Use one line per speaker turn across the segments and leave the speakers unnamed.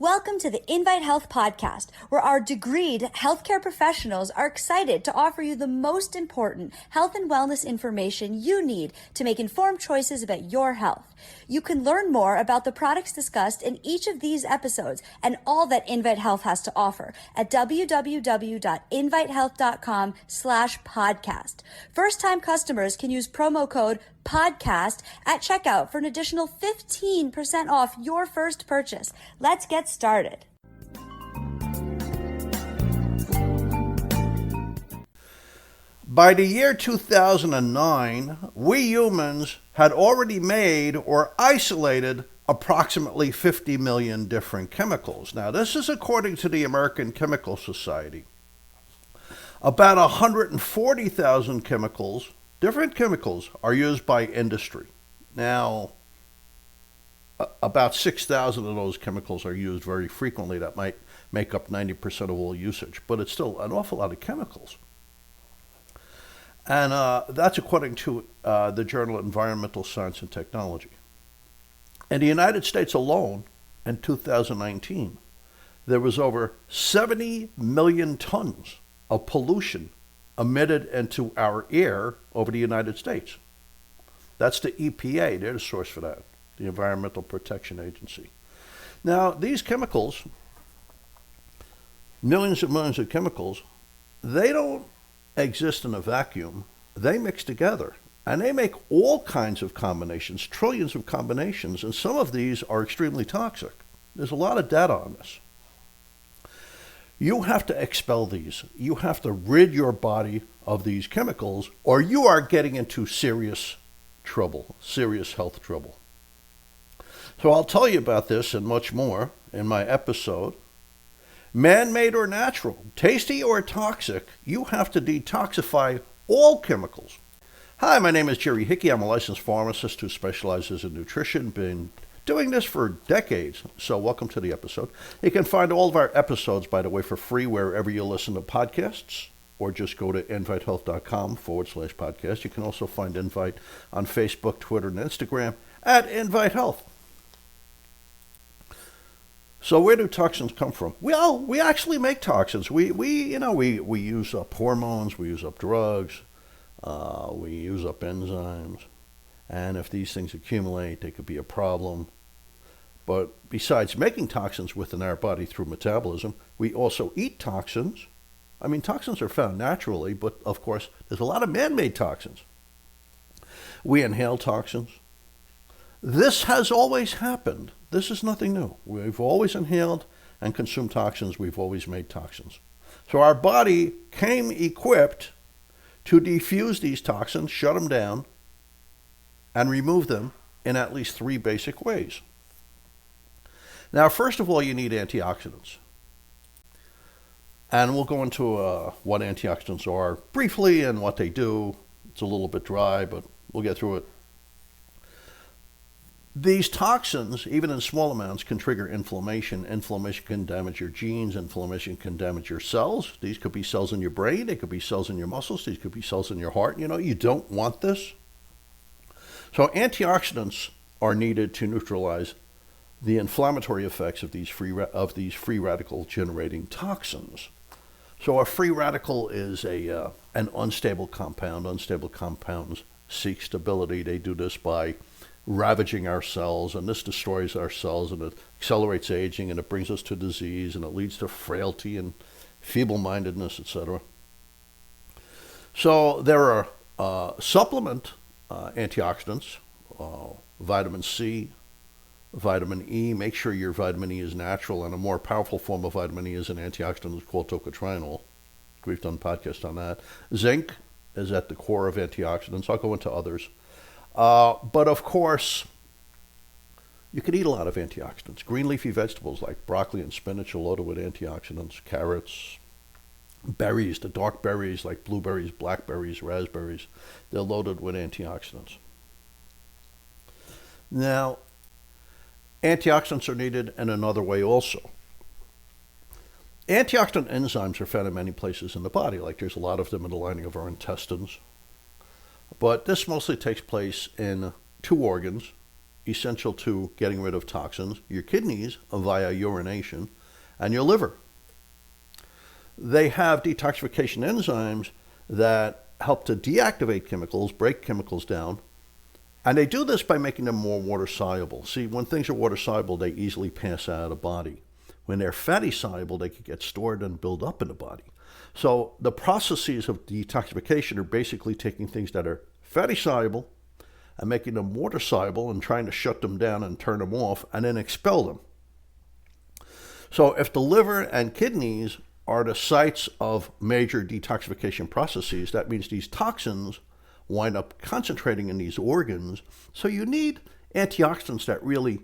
Welcome to the Invite Health podcast, where our degreed healthcare professionals are excited to offer you the most important health and wellness information you need to make informed choices about your health. You can learn more about the products discussed in each of these episodes and all that Invite Health has to offer at www.invitehealth.com/podcast. First-time customers can use promo code podcast at checkout for an additional 15% off your first purchase. Let's get started.
By the year 2009, we humans had already made or isolated approximately 50 million different chemicals. Now, this is according to the American Chemical Society. About 140,000 chemicals, different chemicals, are used by industry. Now, about 6,000 of those chemicals are used very frequently. That might make up 90% of all usage, but it's still an awful lot of chemicals. And that's according to the journal Environmental Science and Technology. In the United States alone, in 2019, there was over 70 million tons of pollution emitted into our air over the United States. That's the EPA. They're the source for that, the Environmental Protection Agency. Now, these chemicals, millions and millions of chemicals, they don't exist in a vacuum. They mix together, and they make all kinds of combinations, trillions of combinations, and some of these are extremely toxic. There's a lot of data on this. You have to expel these. You have to rid your body of these chemicals, or you are getting into serious trouble, serious health trouble. So I'll tell you about this and much more in my episode. Man-made or natural, tasty or toxic, you have to detoxify all chemicals. Hi, my name is Jerry Hickey. I'm a licensed pharmacist who specializes in nutrition. Been doing this for decades, so welcome to the episode. You can find all of our episodes, by the way, for free wherever you listen to podcasts, or just go to invitehealth.com/podcast. You can also find Invite on Facebook, Twitter, and Instagram at Invite Health. So where do toxins come from? Well, we actually make toxins. We use up hormones, we use up drugs, we use up enzymes, and if these things accumulate, they could be a problem. But besides making toxins within our body through metabolism, we also eat toxins. I mean, toxins are found naturally, but of course, there's a lot of man-made toxins. We inhale toxins. This has always happened. This is nothing new. We've always inhaled and consumed toxins. We've always made toxins. So our body came equipped to diffuse these toxins, shut them down, and remove them in at least 3 basic ways. Now, first of all, you need antioxidants. And we'll go into what antioxidants are briefly and what they do. It's a little bit dry, but we'll get through it. These toxins, even in small amounts, can trigger inflammation. Inflammation can damage your genes. Inflammation can damage your cells. These could be cells in your brain. They could be cells in your muscles. These could be cells in your heart. You don't want this. So antioxidants are needed to neutralize the inflammatory effects of these free radical generating toxins. So a free radical is an unstable compound. Unstable compounds seek stability. They do this by ravaging our cells, and this destroys our cells, and it accelerates aging, and it brings us to disease, and it leads to frailty and feeble-mindedness, etc. So there are supplement antioxidants, vitamin C, vitamin E. Make sure your vitamin E is natural, and a more powerful form of vitamin E is an antioxidant called tocotrienol. We've done podcasts on that. Zinc is at the core of antioxidants. I'll go into others. But of course, you can eat a lot of antioxidants. Green leafy vegetables like broccoli and spinach are loaded with antioxidants. Carrots, berries, the dark berries like blueberries, blackberries, raspberries, they're loaded with antioxidants. Now, antioxidants are needed in another way also. Antioxidant enzymes are found in many places in the body, like there's a lot of them in the lining of our intestines. But this mostly takes place in 2 organs, essential to getting rid of toxins, your kidneys via urination, and your liver. They have detoxification enzymes that help to deactivate chemicals, break chemicals down, and they do this by making them more water soluble. See, when things are water soluble, they easily pass out of the body. When they're fatty soluble, they can get stored and build up in the body. So the processes of detoxification are basically taking things that are fatty soluble and making them water soluble and trying to shut them down and turn them off and then expel them. So if the liver and kidneys are the sites of major detoxification processes, that means these toxins wind up concentrating in these organs. So you need antioxidants that really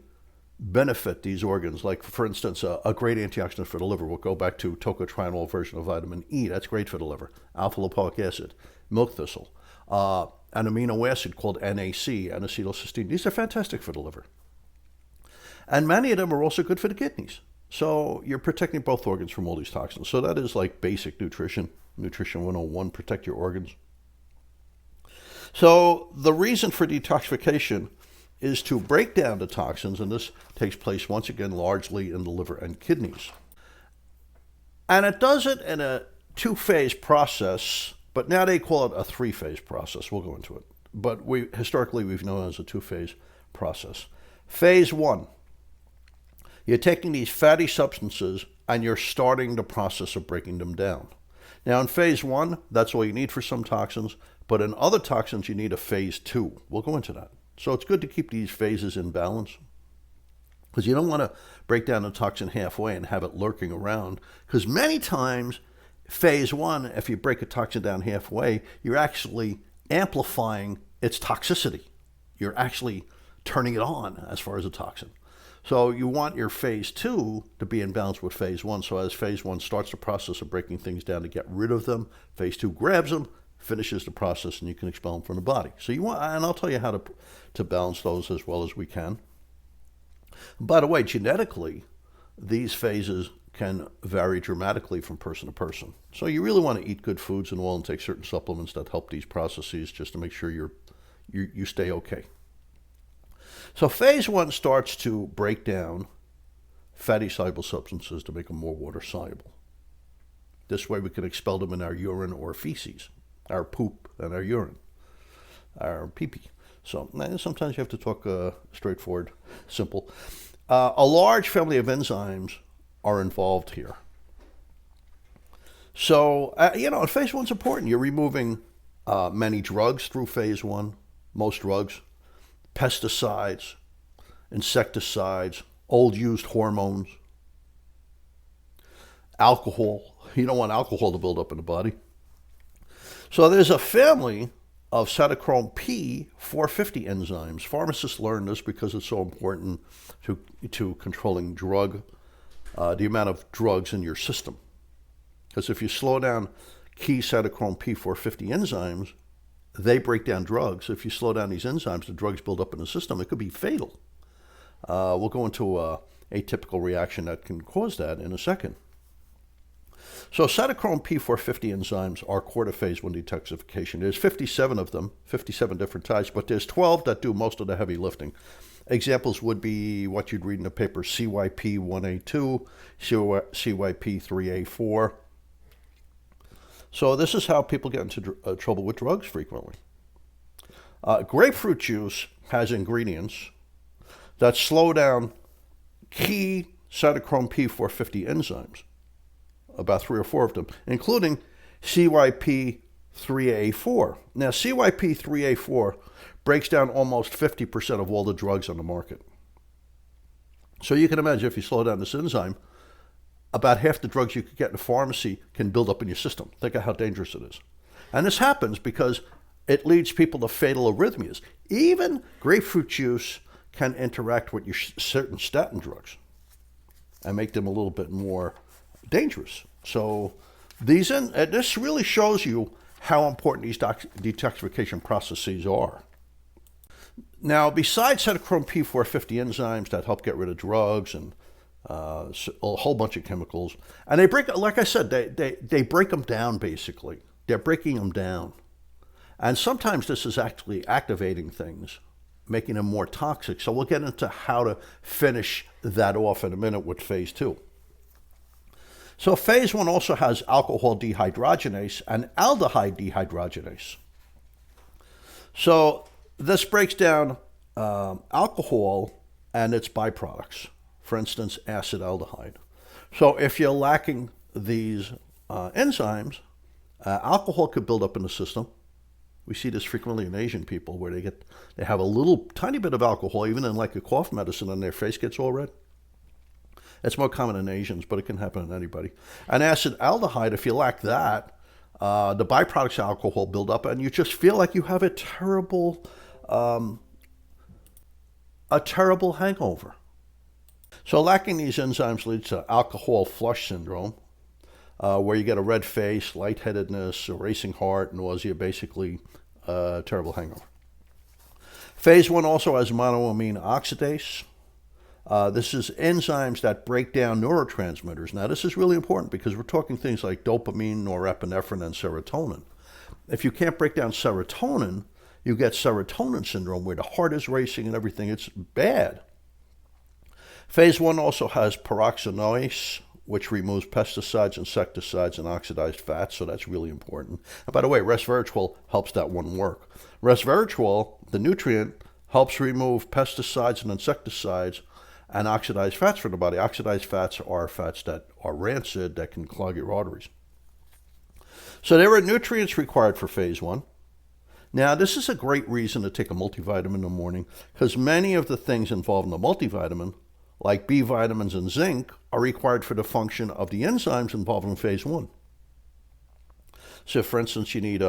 benefit these organs. Like, for instance, a great antioxidant for the liver will go back to tocotrienol version of vitamin E. That's great for the liver. Alpha lipoic acid, milk thistle, an amino acid called NAC, N-acetylcysteine. These are fantastic for the liver. And many of them are also good for the kidneys. So you're protecting both organs from all these toxins. So that is like basic nutrition, Nutrition 101, protect your organs. So the reason for detoxification is to break down the toxins, and this takes place once again largely in the liver and kidneys. And it does it in a two-phase process, but now they call it a three-phase process. We'll go into it. But historically we've known it as a two-phase process. Phase one, you're taking these fatty substances and you're starting the process of breaking them down. Now in phase one, that's all you need for some toxins, but in other toxins you need a phase two. We'll go into that. So it's good to keep these phases in balance, because you don't want to break down a toxin halfway and have it lurking around, because many times phase one, if you break a toxin down halfway, you're actually amplifying its toxicity. You're actually turning it on as far as a toxin. So you want your phase two to be in balance with phase one. So as phase one starts the process of breaking things down to get rid of them, phase two grabs them, finishes the process, and you can expel them from the body. So you want, and I'll tell you how to balance those as well as we can. By the way, genetically, these phases can vary dramatically from person to person. So you really want to eat good foods and all and take certain supplements that help these processes just to make sure you stay okay. So phase one starts to break down fatty soluble substances to make them more water soluble. This way we can expel them in our urine or feces, our poop and our urine, our pee-pee. So sometimes you have to talk straightforward, simple. A large family of enzymes are involved here. So, phase one's important. You're removing many drugs through phase one, most drugs, pesticides, insecticides, old used hormones, alcohol. You don't want alcohol to build up in the body. So there's a family of cytochrome P450 enzymes. Pharmacists learn this because it's so important to controlling the amount of drugs in your system. Because if you slow down key cytochrome P450 enzymes, they break down drugs. If you slow down these enzymes, the drugs build up in the system. It could be fatal. We'll go into a atypical reaction that can cause that in a second. So cytochrome P450 enzymes are core to phase one detoxification. There's 57 of them, 57 different types, but there's 12 that do most of the heavy lifting. Examples would be what you'd read in the paper, CYP1A2, CYP3A4. So this is how people get into trouble with drugs frequently. Grapefruit juice has ingredients that slow down key cytochrome P450 enzymes, about 3 or 4 of them, including CYP3A4. Now, CYP3A4 breaks down almost 50% of all the drugs on the market. So you can imagine if you slow down this enzyme, about half the drugs you could get in a pharmacy can build up in your system. Think of how dangerous it is. And this happens because it leads people to fatal arrhythmias. Even grapefruit juice can interact with your certain statin drugs and make them a little bit more dangerous. So this really shows you how important these detoxification processes are. Now, besides cytochrome P450 enzymes that help get rid of drugs and a whole bunch of chemicals, and they break, like I said, they break them down basically. They're breaking them down. And sometimes this is actually activating things making them more toxic. So we'll get into how to finish that off in a minute with phase 2. So phase 1 also has alcohol dehydrogenase and aldehyde dehydrogenase. So this breaks down alcohol and its byproducts, for instance, acetaldehyde. So if you're lacking these enzymes, alcohol could build up in the system. We see this frequently in Asian people where they have a little tiny bit of alcohol, even in like a cough medicine, and their face gets all red. It's more common in Asians, but it can happen in anybody. And acetaldehyde, if you lack that, the byproducts of alcohol build up, and you just feel like you have a terrible hangover. So lacking these enzymes leads to alcohol flush syndrome, where you get a red face, lightheadedness, a racing heart, nausea, basically a terrible hangover. Phase 1 also has monoamine oxidase. This is enzymes that break down neurotransmitters. Now, this is really important because we're talking things like dopamine, norepinephrine, and serotonin. If you can't break down serotonin, you get serotonin syndrome where the heart is racing and everything. It's bad. Phase 1 also has peroxynoase, which removes pesticides, insecticides, and oxidized fats, so that's really important. And by the way, resveratrol helps that one work. Resveratrol, the nutrient, helps remove pesticides and insecticides and oxidized fats from the body. Oxidized fats are fats that are rancid that can clog your arteries. So there are nutrients required for phase 1. Now, this is a great reason to take a multivitamin in the morning because many of the things involved in the multivitamin, like B vitamins and zinc, are required for the function of the enzymes involved in phase 1. So, for instance, you need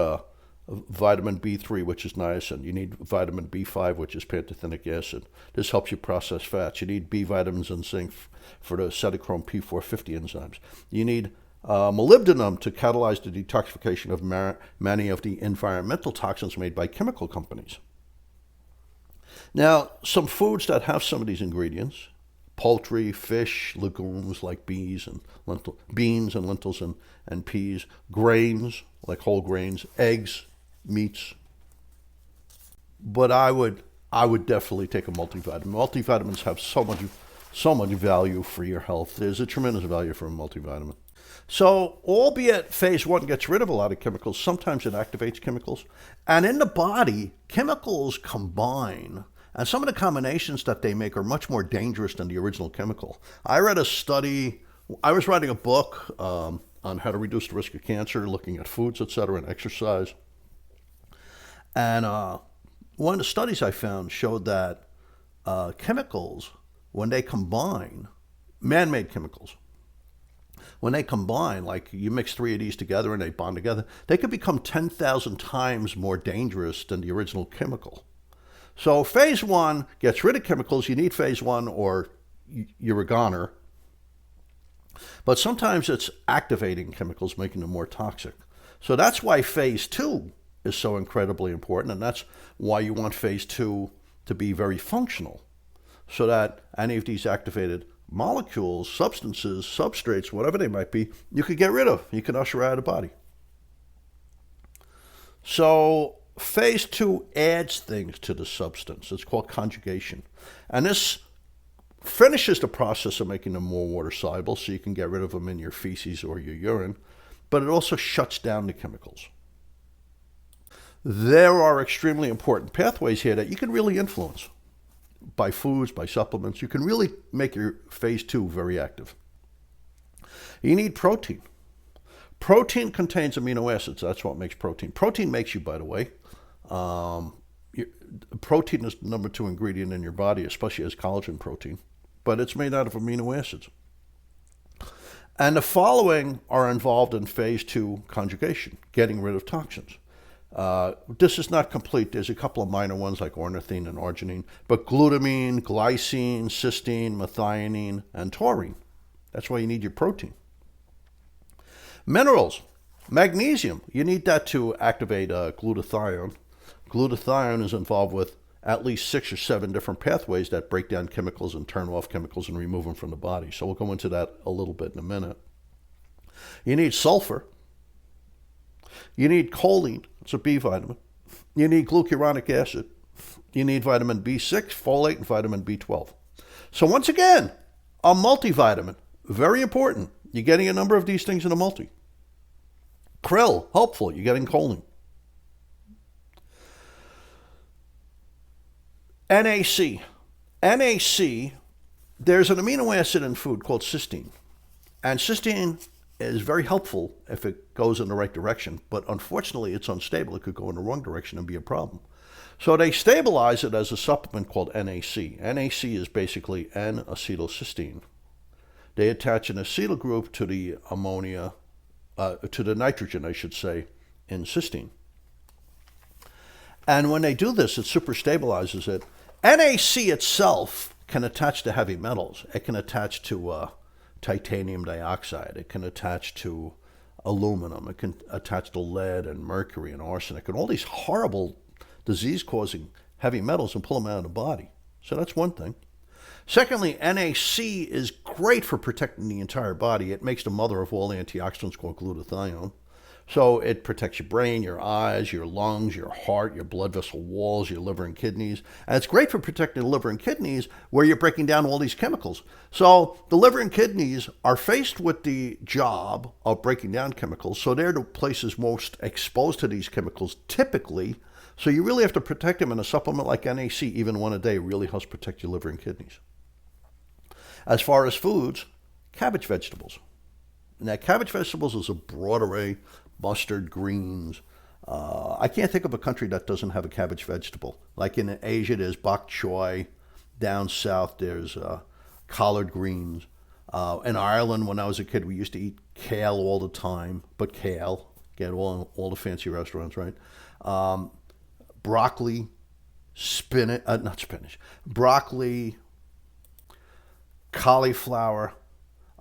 vitamin B3, which is niacin. You need vitamin B5, which is pantothenic acid. This helps you process fats. You need B vitamins and zinc for the cytochrome P450 enzymes. You need molybdenum to catalyze the detoxification of many of the environmental toxins made by chemical companies. Now, some foods that have some of these ingredients: poultry, fish, legumes like beans and lentils and peas, grains like whole grains, eggs, meats. But I would definitely take a multivitamin. Multivitamins have so much value for your health. There's a tremendous value for a multivitamin. So, albeit phase 1 gets rid of a lot of chemicals, sometimes it activates chemicals. And in the body, chemicals combine. And some of the combinations that they make are much more dangerous than the original chemical. I read a study, I was writing a book on how to reduce the risk of cancer, looking at foods, etc., and exercise. And one of the studies I found showed that chemicals, when they combine, man-made chemicals, when they combine, like you mix 3 of these together and they bond together, they could become 10,000 times more dangerous than the original chemical. So phase 1 gets rid of chemicals. You need phase 1 or you're a goner. But sometimes it's activating chemicals, making them more toxic. So that's why phase 2 is so incredibly important, and that's why you want phase 2 to be very functional, so that any of these activated molecules, substances, substrates, whatever they might be, you could get rid of. You can usher out of the body. So phase 2 adds things to the substance. It's called conjugation. And this finishes the process of making them more water soluble, so you can get rid of them in your feces or your urine, but it also shuts down the chemicals. There are extremely important pathways here that you can really influence. By foods, by supplements, you can really make your phase 2 very active. You need protein. Protein contains amino acids. That's what makes protein. Protein makes you, by the way. Protein is the number 2 ingredient in your body, especially as collagen protein. But it's made out of amino acids. And the following are involved in phase 2 conjugation, getting rid of toxins. This is not complete. There's a couple of minor ones like ornithine and arginine, but glutamine, glycine, cysteine, methionine, and taurine. That's why you need your protein. Minerals, magnesium. You need that to activate glutathione. Glutathione is involved with at least 6 or 7 different pathways that break down chemicals and turn off chemicals and remove them from the body. So we'll go into that a little bit in a minute. You need sulfur. You need choline. It's a B vitamin. You need glucuronic acid. You need vitamin B6, folate, and vitamin B12. So once again, a multivitamin, very important. You're getting a number of these things in a multi. Krill, helpful. You're getting choline. NAC. NAC, there's an amino acid in food called cysteine. And cysteine is very helpful if it goes in the right direction, but unfortunately it's unstable. It could go in the wrong direction and be a problem. So they stabilize it as a supplement called NAC. NAC is basically N-acetylcysteine. They attach an acetyl group to the ammonia, to the nitrogen, I should say, in cysteine. And when they do this, it super stabilizes it. NAC itself can attach to heavy metals. It can attach to titanium dioxide. It can attach to aluminum. It can attach to lead and mercury and arsenic and all these horrible disease-causing heavy metals and pull them out of the body. So that's one thing. Secondly, NAC is great for protecting the entire body. It makes the mother of all antioxidants called glutathione. So it protects your brain, your eyes, your lungs, your heart, your blood vessel walls, your liver and kidneys. And it's great for protecting the liver and kidneys where you're breaking down all these chemicals. So the liver and kidneys are faced with the job of breaking down chemicals. So they're the places most exposed to these chemicals typically. So you really have to protect them, and a supplement like NAC, even one a day, really helps protect your liver and kidneys. As far as foods, cabbage vegetables. Now, cabbage vegetables is a broad array, mustard, greens. I can't think of a country that doesn't have a cabbage vegetable. Like in Asia, there's bok choy. Down south, there's collard greens. In Ireland, when I was a kid, we used to eat kale all the time, but kale, get all the fancy restaurants, right? Broccoli, broccoli, cauliflower,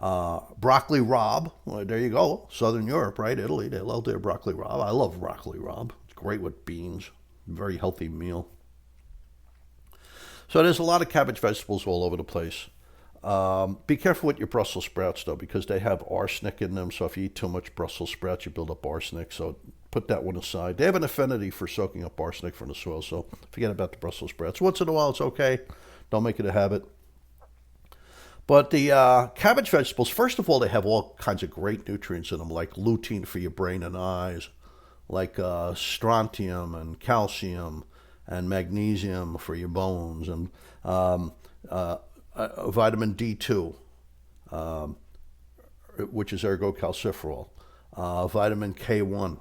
broccoli rabe. Well, there you go. Southern Europe, right? Italy, they love their broccoli rabe. I love broccoli rabe. It's great with beans. Very healthy meal. So there's a lot of cabbage vegetables all over the place. Be careful with your Brussels sprouts, though, because they have arsenic in them. So if you eat too much Brussels sprouts, you build up arsenic. So put that one aside. They have an affinity for soaking up arsenic from the soil. So forget about the Brussels sprouts. Once in a while, it's okay. Don't make it a habit. But the cabbage vegetables, first of all, they have all kinds of great nutrients in them, like lutein for your brain and eyes, like strontium and calcium and magnesium for your bones, and vitamin D2, which is ergocalciferol, vitamin K1.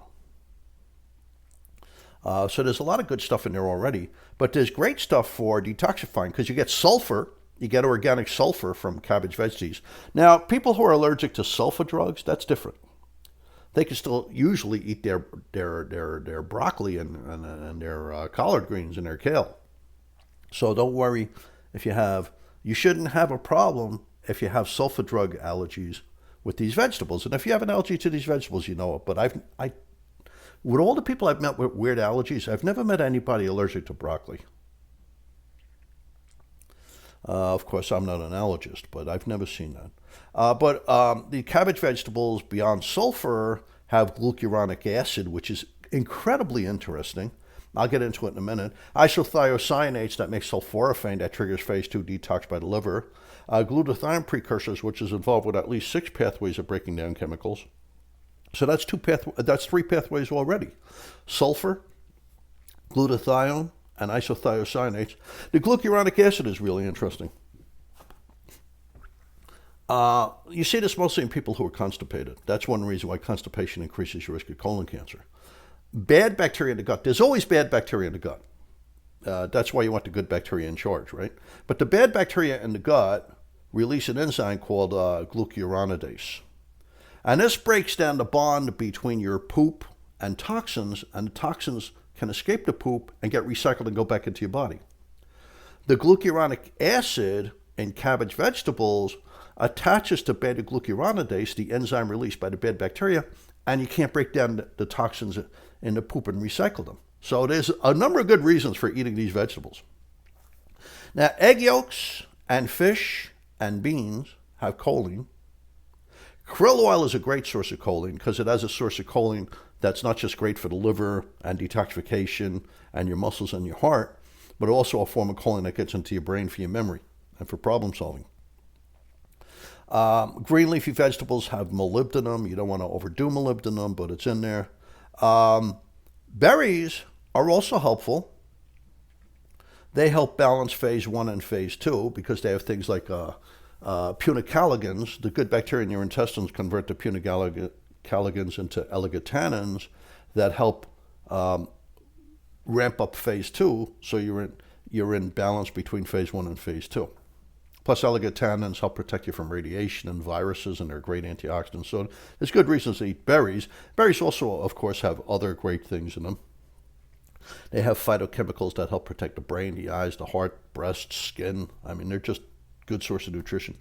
So there's a lot of good stuff in there already, but there's great stuff for detoxifying because you get sulfur. You get organic sulfur from cabbage veggies. Now, people who are allergic to sulfur drugs, that's different. They can still usually eat their broccoli and their collard greens and their kale. So don't worry if you shouldn't have a problem if you have sulfur drug allergies with these vegetables. And if you have an allergy to these vegetables, you know it. But with all the people I've met with weird allergies, I've never met anybody allergic to broccoli. Of course, I'm not an allergist, but I've never seen that. But the cabbage vegetables, beyond sulfur, have glucuronic acid, which is incredibly interesting. I'll get into it in a minute. Isothiocyanates that make sulforaphane that triggers phase 2 detox by the liver. Glutathione precursors, which is involved with at least 6 pathways of breaking down chemicals. So that's 3 pathways already. Sulfur, glutathione, and isothiocyanates. The glucuronic acid is really interesting. You see this mostly in people who are constipated. That's one reason why constipation increases your risk of colon cancer. Bad bacteria in the gut. There's always bad bacteria in the gut. That's why you want the good bacteria in charge, right? But the bad bacteria in the gut release an enzyme called glucuronidase. And this breaks down the bond between your poop and the toxins can escape the poop and get recycled and go back into your body. The glucuronic acid in cabbage vegetables attaches to beta-glucuronidase, the enzyme released by the bad bacteria, and you can't break down the toxins in the poop and recycle them. So there's a number of good reasons for eating these vegetables. Now, egg yolks and fish and beans have choline. Krill oil is a great source of choline because it has a source of choline that's not just great for the liver and detoxification and your muscles and your heart, but also a form of choline that gets into your brain for your memory and for problem solving. Green leafy vegetables have molybdenum. You don't want to overdo molybdenum, but it's in there. Berries are also helpful. They help balance phase 1 and phase 2 because they have things like punicalagins. The good bacteria in your intestines convert the punicalagins into elegotannins that help ramp up phase 2, so you're in balance between phase 1 and phase 2. Plus, elegotannins help protect you from radiation and viruses, and they're great antioxidants. So there's good reasons to eat berries. Berries also, of course, have other great things in them. They have phytochemicals that help protect the brain, the eyes, the heart, breast, skin. I mean, they're just good source of nutrition.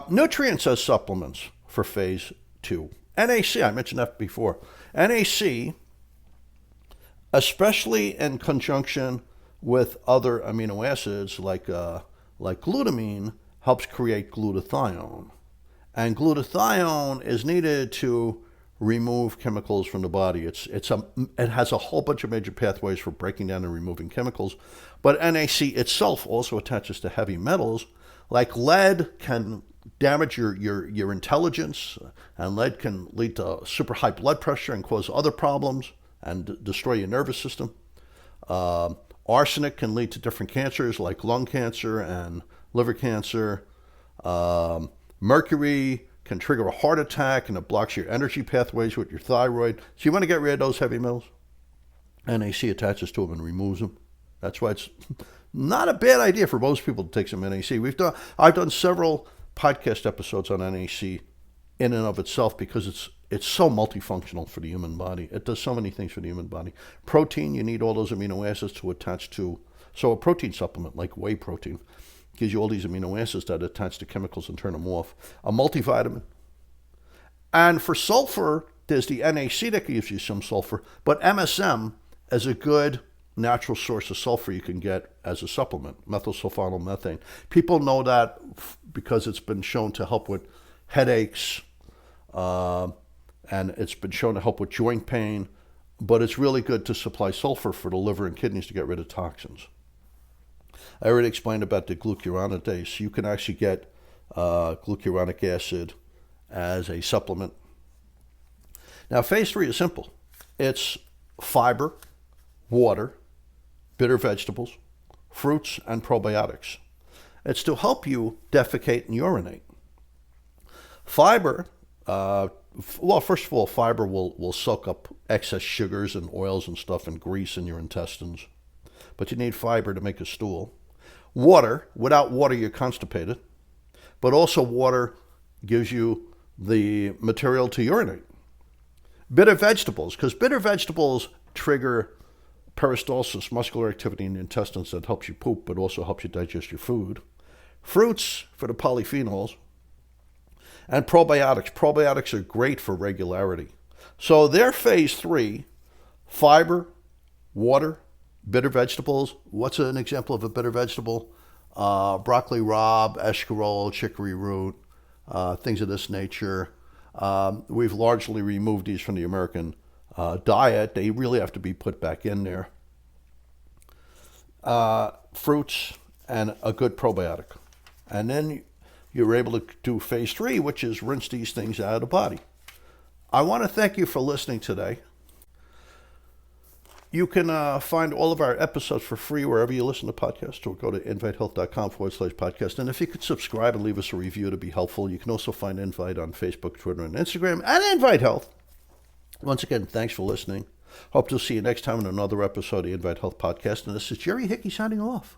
Nutrients as supplements for phase 2. NAC, I mentioned that before. NAC, especially in conjunction with other amino acids like glutamine, helps create glutathione. And glutathione is needed to remove chemicals from the body. It has a whole bunch of major pathways for breaking down and removing chemicals. But NAC itself also attaches to heavy metals. Like lead can damage your intelligence, and lead can lead to super high blood pressure and cause other problems and destroy your nervous system. Arsenic can lead to different cancers like lung cancer and liver cancer. Mercury can trigger a heart attack, and it blocks your energy pathways with your thyroid. So you want to get rid of those heavy metals? NAC attaches to them and removes them. That's why it's not a bad idea for most people to take some NAC. I've done several podcast episodes on NAC in and of itself because it's so multifunctional for the human body. It does so many things for the human body. Protein, you need all those amino acids to attach to. So a protein supplement like whey protein gives you all these amino acids that attach to chemicals and turn them off. A multivitamin. And for sulfur, there's the NAC that gives you some sulfur, but MSM is a good natural source of sulfur you can get as a supplement, methylsulfonyl-methane. People know that because it's been shown to help with headaches, and it's been shown to help with joint pain, but it's really good to supply sulfur for the liver and kidneys to get rid of toxins. I already explained about the glucuronidase. You can actually get glucuronic acid as a supplement. Now, phase 3 is simple. It's fiber, water, bitter vegetables, fruits, and probiotics. It's to help you defecate and urinate. Fiber, first of all, fiber will soak up excess sugars and oils and stuff and grease in your intestines. But you need fiber to make a stool. Water, without water you're constipated. But also water gives you the material to urinate. Bitter vegetables, because bitter vegetables trigger peristalsis, muscular activity in the intestines that helps you poop, but also helps you digest your food. Fruits for the polyphenols. And probiotics. Probiotics are great for regularity. So they're phase 3, fiber, water, bitter vegetables. What's an example of a bitter vegetable? Broccoli rabe, escarole, chicory root, things of this nature. We've largely removed these from the American diet. They really have to be put back in there. Fruits and a good probiotic. And then you're able to do phase 3, which is rinse these things out of the body. I want to thank you for listening today. You can find all of our episodes for free wherever you listen to podcasts, or go to invitehealth.com/podcast. And if you could subscribe and leave us a review, to be helpful. You can also find Invite on Facebook, Twitter, and Instagram, and Invite Health. Once again, thanks for listening. Hope to see you next time in another episode of the Invite Health Podcast. And this is Jerry Hickey signing off.